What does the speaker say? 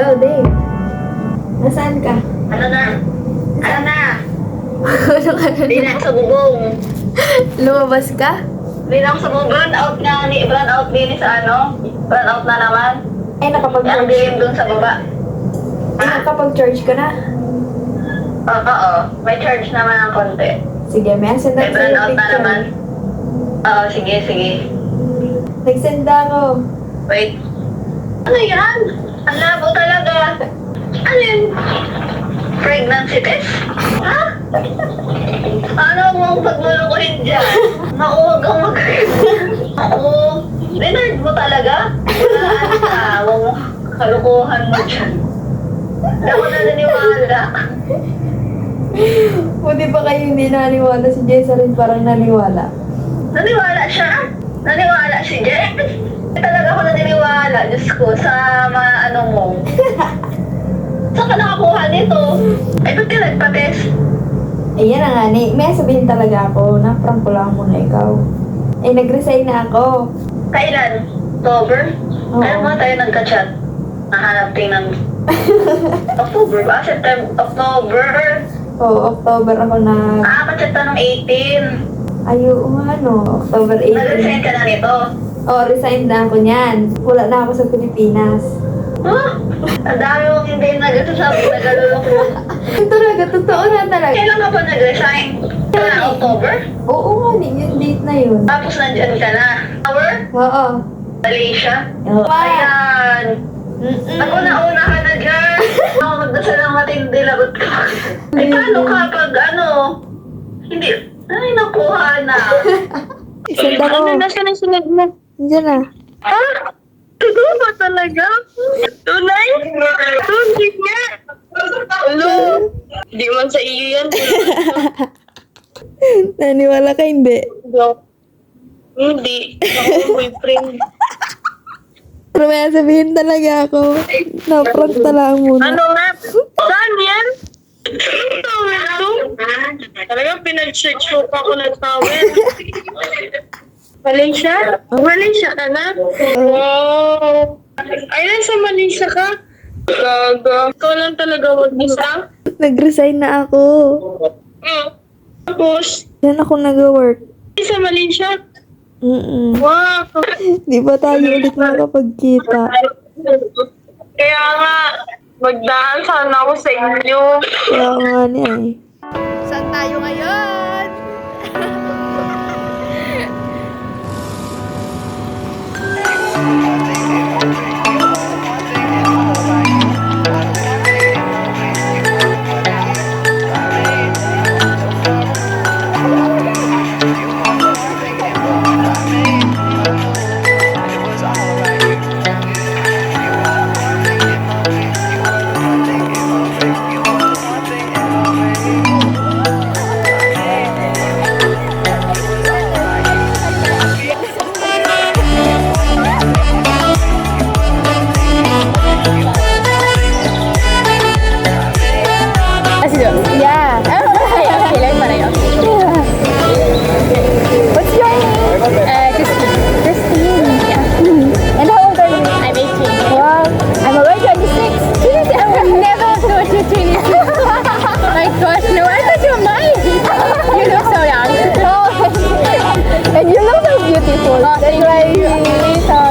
Hello, Dave. Nasaan ka? Ano na? Ano na? Ano ka na? Hindi na ako sa bubong. Lumabas ka? Hindi na ako sa bubong. Burn out nga ni burn out din sa ano. Burn out na naman. Ay, Ang nakapag-charge. dilim dun sa baba. Ay, nakapag-charge ka na? Oo. May charge naman ng konti. Sige, may send May ako burn sa'yo out na picture. naman. Oo, sige, sige. Nag-send ako. Wait. Ano yan? Ang labo talaga. Ano yun? Pregnancy test? Ha? Ano mong pagmulukuhin dyan? Naku, huwag kang Ako, linard mo talaga? Walaan ka. Huwag mo kalukuhan mo dyan. Hindi ako naniniwala. Buti pa kayo hindi naniwala. Si Jessa rin parang naniwala. Naniwala siya? Naniwala si Jen? Talaga ako naniniwala, Diyos ko, sa mga ano mo. Saan ka nakakuha nito? Ay, ba't ka nagpa-test? Ayan na nga, may sabihin talaga ako. Na-prank ko lang muna ikaw. Eh, nag-resign na ako. Kailan? October? Oo. Kailan mo tayo nagka-chat? Nahanap tingnan. October ba? September? October? Oo, October ako na... Kachat ka ng 18. Ayaw, October 18. Nag-resign ka na nito. Oo, resign na ako niyan. Wala na ako sa Pilipinas. Huh? Ang dami mong hindi nagsasabi na gano'n. Ito talaga, totoo na talaga. Kailan ka pa nag-resign? Kailan? October? Oo nga, yung date na yun. Tapos nandyan ka na. October? Oo. Malaysia? Oo. Ayan. Ako nauna ka na dyan. Ako magdasal ng matindi, lagot ka. Ay, paano kapag hindi, ay, nakuha na. Send ako. Nasaan ang sunod mo? Diyan na. Ha? Totoo ba talaga? Tunay? Tunay nga. Ano? Hindi man sa iyo yan. Naniwala ka, hindi? Hindi. Ako boyfriend. Pero may sabihin talaga ako. Na-prank talaga muna. Ano nga? Saan yan? Towel to? Talaga pinag-search mo pa ako ng towel. Malaysia? Malaysia ka na? Wow! Ay, nasa Malaysia ka? Gaga. Ikaw lang talaga mag-isa? Nag-resign na ako. Tapos, Diyan ako nag-work. sa Malaysia? Wow. Wow! Di ba tayo ulit makapagkita? Kaya nga, magdaan sana ako sa inyo. Kaya nga niya eh. Saan tayo ngayon? Yeah. Okay, lang pala yun. What's your name? Christine. Christine. Yeah. And how old are you? I'm 18. Wow. I'm already 26. Seriously, I would never thought you're 26. My gosh, no, I thought you were mine. You look so young. And you look so beautiful. Oh, That's thank why you. we thought